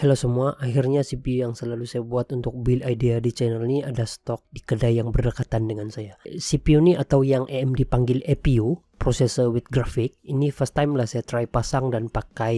Halo semua, akhirnya CPU yang selalu saya buat untuk build idea di channel ini ada stok di kedai yang berdekatan dengan saya. CPU ini atau yang AMD panggil APU, Processor with Graphic, ini first time lah saya try pasang dan pakai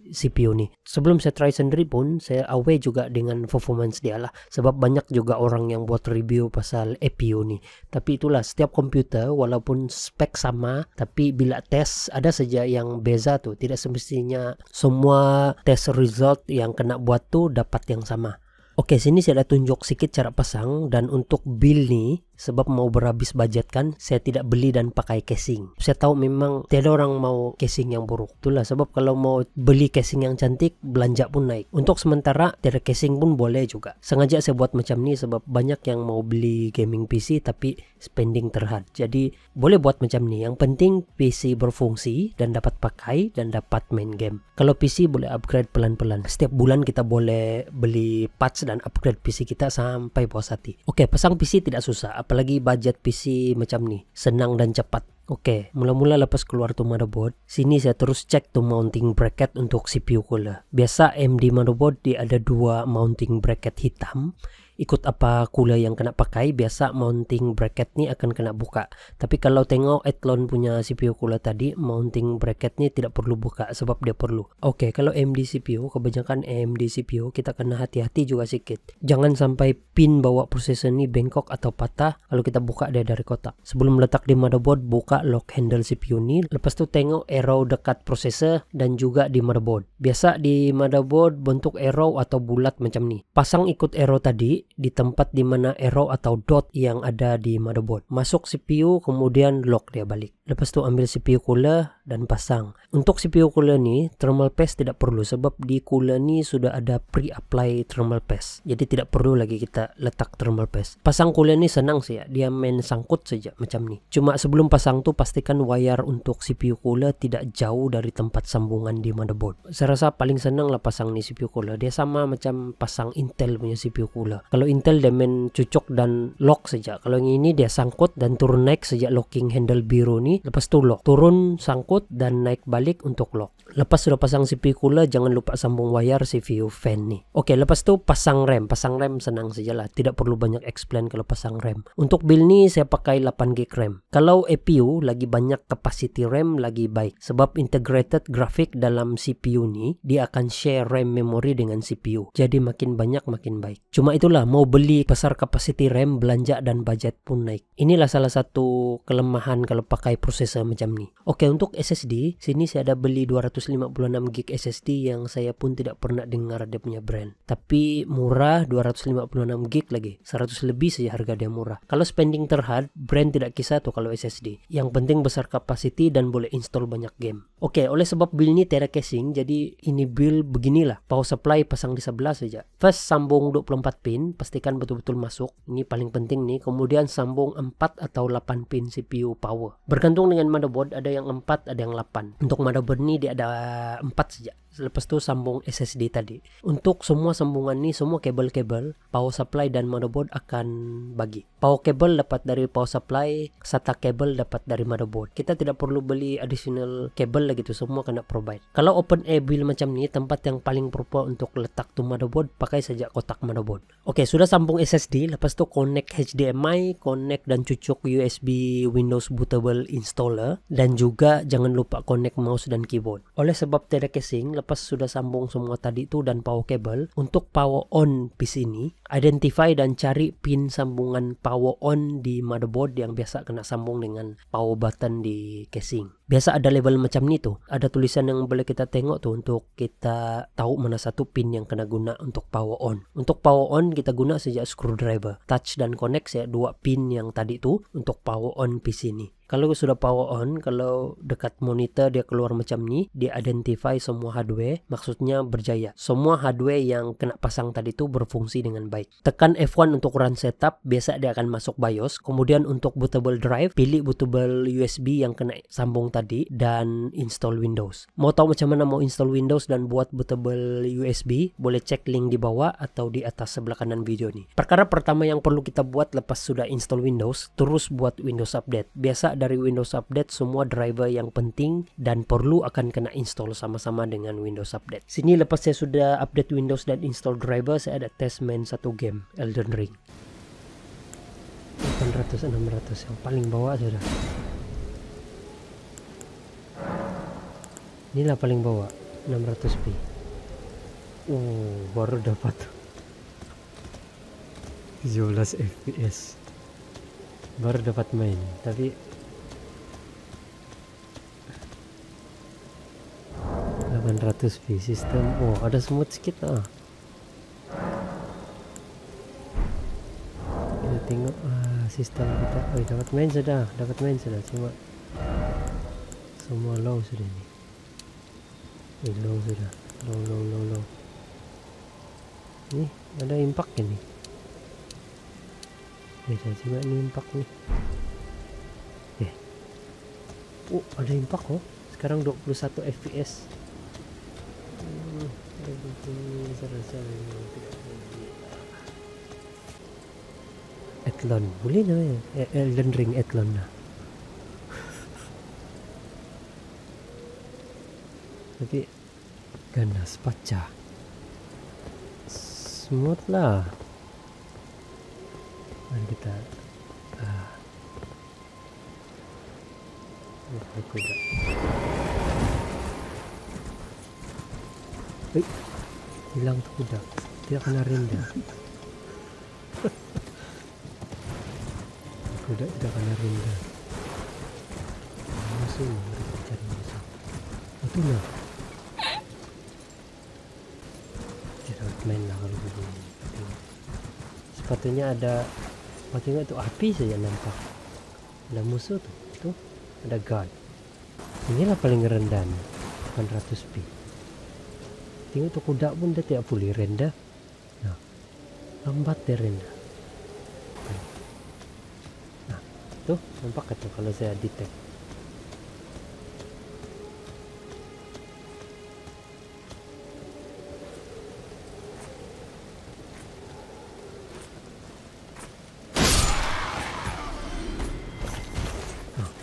CPU ni. Sebelum saya try sendiri pun, saya aware juga dengan performance dia lah. Sebab banyak juga orang yang buat review pasal APU ni. Tapi itulah, setiap komputer walaupun spek sama, tapi bila test ada saja yang beza tu. Tidak semestinya semua test result yang kena buat tu dapat yang sama. Oke, sini saya dah tunjuk sikit cara pasang, dan untuk build ni sebab mau berhabis budget kan, saya tidak beli dan pakai casing. Saya tahu memang tiada orang mau casing yang buruk. Itulah sebab kalau mau beli casing yang cantik, belanja pun naik. Untuk sementara tiada casing pun boleh juga. Sengaja saya buat macam ni sebab banyak yang mau beli gaming PC tapi spending terhad. Jadi boleh buat macam ni. Yang penting PC berfungsi dan dapat pakai dan dapat main game. Kalau PC boleh upgrade pelan-pelan. Setiap bulan kita boleh beli patch dan upgrade PC kita sampai puas hati. Oke, pasang PC tidak susah. Apalagi budget PC macam ni, senang dan cepat. Oke, mula-mula lepas keluar tu motherboard, sini saya terus cek tu mounting bracket untuk CPU cooler. Biasa AMD motherboard dia ada dua mounting bracket hitam. Ikut apa cooler yang kena pakai, biasa mounting bracket ni akan kena buka. Tapi kalau tengok Athlon punya CPU cooler tadi, mounting bracket ni tidak perlu buka sebab dia perlu. Oke, kalau AMD CPU, kebanyakan AMD CPU kita kena hati-hati juga sikit. Jangan sampai pin bawa prosesor ni bengkok atau patah kalau kita buka dia dari kotak. Sebelum letak di motherboard, buka lock handle CPU ni. Lepas tu tengok arrow dekat prosesor dan juga di motherboard. Biasa di motherboard bentuk arrow atau bulat macam ni. Pasang ikut arrow tadi di tempat di mana arrow atau dot yang ada di motherboard. Masuk CPU, kemudian lock dia balik. Lepas tu ambil CPU cooler dan pasang. Untuk CPU cooler ni, thermal paste tidak perlu sebab di cooler ni sudah ada pre-apply thermal paste. Jadi tidak perlu lagi kita letak thermal paste. Pasang cooler ni senang sih ya, dia main sangkut saja macam ni. Cuma sebelum pasang tu pastikan wire untuk CPU cooler tidak jauh dari tempat sambungan di motherboard. Saya rasa paling senang lah pasang ni CPU cooler. Dia sama macam pasang Intel punya CPU cooler. Kalau Intel dia main cucuk dan lock saja. Kalau yang ini dia sangkut dan turun naik sejak locking handle biru ni. Lepas tu lock. Turun, sangkut dan naik balik untuk lock. Lepas sudah pasang CPU cooler, jangan lupa sambung wire CPU fan ni. Oke, lepas tu pasang RAM. Pasang RAM senang sajalah. Tidak perlu banyak explain kalau pasang RAM. Untuk build ni saya pakai 8GB RAM. Kalau APU lagi banyak capacity RAM lagi baik. Sebab integrated graphic dalam CPU ni, dia akan share RAM memory dengan CPU. Jadi makin banyak makin baik. Cuma itulah, mau beli besar capacity RAM, belanja dan budget pun naik. Inilah salah satu kelemahan kalau pakai prosesor macam ni. Oke, untuk SSD, sini saya ada beli 256GB SSD yang saya pun tidak pernah dengar dia punya brand. Tapi murah, 256GB lagi. 100 lebih saja harga dia murah. Kalau spending terhad, brand tidak kisah tuh kalau SSD. Yang penting besar capacity dan boleh install banyak game. Oke, oleh sebab build ini tiada casing, jadi ini build beginilah. Power supply pasang di sebelah saja. First sambung 24 pin, pastikan betul-betul masuk. Ini paling penting nih. Kemudian sambung 4 atau 8 pin CPU power. Bergantung dengan motherboard, ada yang 4, ada yang 8. Untuk motherboard ini dia ada 4 saja. Lepas tu sambung SSD tadi. Untuk semua sambungan ni, semua kabel-kabel, power supply dan motherboard akan bagi. Power cable dapat dari power supply, SATA cable dapat dari motherboard. Kita tidak perlu beli additional cable lagi tu, semua kena provide. Kalau open air build macam ni, tempat yang paling proper untuk letak tu motherboard, pakai saja kotak motherboard. Oke, sudah sambung SSD, lepas tu connect HDMI, connect dan cucuk USB Windows bootable installer, dan juga jangan lupa connect mouse dan keyboard. Oleh sebab tiada casing, lepas sudah sambung semua tadi tu dan power cable, untuk power on PC ini, identify dan cari pin sambungan power on di motherboard yang biasa kena sambung dengan power button di casing. Biasa ada label macam ni tuh, ada tulisan yang boleh kita tengok tuh untuk kita tahu mana satu pin yang kena guna untuk power on. Untuk power on kita guna sejak screwdriver, touch dan connect saya dua pin yang tadi tuh untuk power on PC ini. Kalau sudah power on, kalau dekat monitor dia keluar macam ni, dia identify semua hardware, maksudnya berjaya. Semua hardware yang kena pasang tadi tu berfungsi dengan baik. Tekan F1 untuk run setup, biasa dia akan masuk BIOS. Kemudian untuk bootable drive, pilih bootable USB yang kena sambung tadi dan install Windows. Mau tahu macam mana mau install Windows dan buat bootable USB, boleh cek link di bawah atau di atas sebelah kanan video nih. Perkara pertama yang perlu kita buat lepas sudah install Windows, terus buat Windows Update. Biasa dari Windows Update semua driver yang penting dan perlu akan kena install sama-sama dengan Windows Update. Sini lepas saya sudah update Windows dan install driver, saya ada test main satu game, Elden Ring. 800-600 yang paling bawah sudah. Inilah paling bawah 600p. Baru dapat 17 fps. Baru dapat main, tapi 800p sistem. Ada smooth sedikit lah. Kita tengok sistem kita. Dapat main sudah, cuma semua low sudah ni. Low sudah, low. Ni ada impact ni. Beda juga ni impact ni. Ada impact sekarang 21 fps. Athlon boleh namanya, Elden Ring Athlon lah. Tapi ganas pecah smooth lah. Mari kita kuda. Hilang tu kuda, tidak kena renda. Kuda tidak kena renda. Musuh, kita cari musuh. Itu lah. Tidak main lah kalau begini. Sepatutnya ada. Tengok tu api saja nampak. Ada musuh tu ada guard. Inilah paling rendah 800p. Tengok tu kuda pun dia tidak boleh rendah. Nah, lambat dia rendah. Nah, tuh nampak tu kalau saya detect.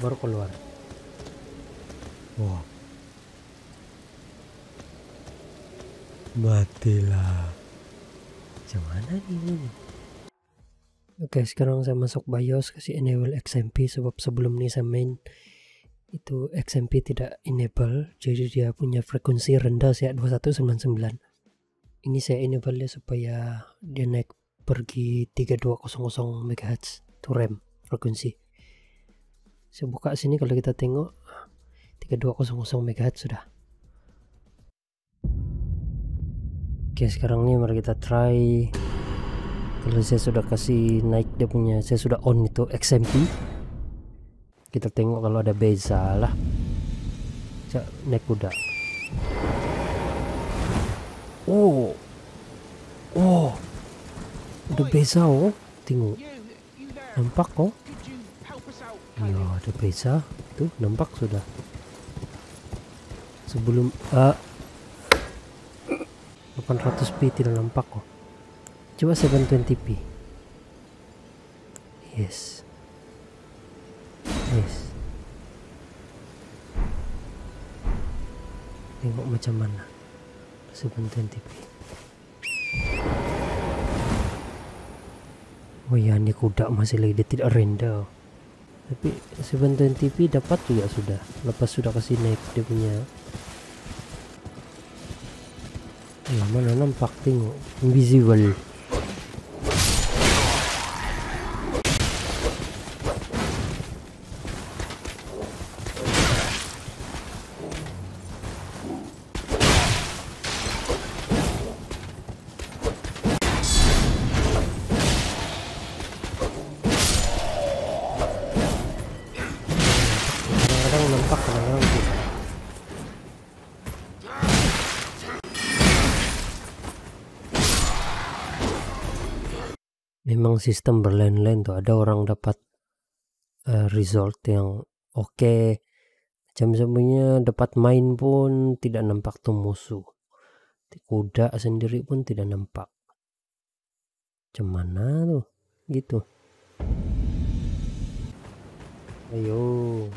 Baru keluar. Matilah. Macam mana ni? Oke, sekarang saya masuk BIOS, kasih enable XMP sebab sebelum ni saya main itu XMP tidak enable, jadi dia punya frekuensi rendah saya 2199. Ini saya enable dia supaya dia naik pergi 3200 MHz itu RAM frekuensi. Saya buka sini, kalau kita tengok 3200 MHz sudah. Oke, sekarang ni mari kita try. Kalau saya sudah kasih naik dia punya, saya sudah on itu XMP. Kita tengok kalau ada beza lah. Saya naik kuda. Ada beza tengok. Nampak ya, ada beza tuh, nampak sudah. Sebelum 800p tidak nampak coba 720p. Yes, tengok macam mana 720p. Ya, ini kuda masih lagi dia tidak render. Tapi 720p dapat juga sudah. Lepas sudah kasih naik dia punya. Mana nampak, tengok invisible. Kadang-kadang nampak, kadang-kadang tidak. Memang sistem berlain-lain tuh. Ada orang dapat result yang oke, Jam sembunyinya dapat main pun tidak nampak tuh musuh. Kuda sendiri pun tidak nampak. Cemana tuh? Gitu. Ayo.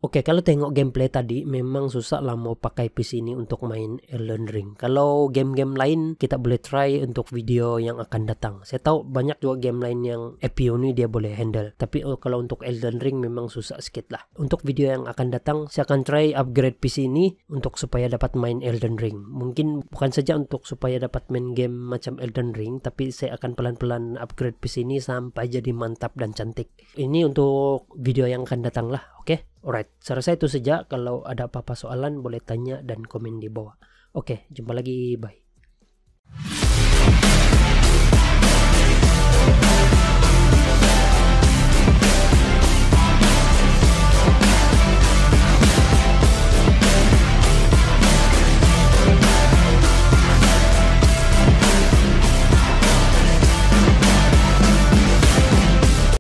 Oke, kalau tengok gameplay tadi memang susah lah mau pakai PC ini untuk main Elden Ring. Kalau game-game lain kita boleh try untuk video yang akan datang. Saya tahu banyak juga game lain yang EPIO ini dia boleh handle. Tapi kalau untuk Elden Ring memang susah sedikit lah. Untuk video yang akan datang saya akan try upgrade PC ini untuk supaya dapat main Elden Ring. Mungkin bukan saja untuk supaya dapat main game macam Elden Ring, tapi saya akan pelan-pelan upgrade PC ini sampai jadi mantap dan cantik. Ini untuk video yang akan datang lah. Oke, alright. Saya rasa itu saja. Kalau ada apa-apa soalan boleh tanya dan komen di bawah. Oke, jumpa lagi. Bye.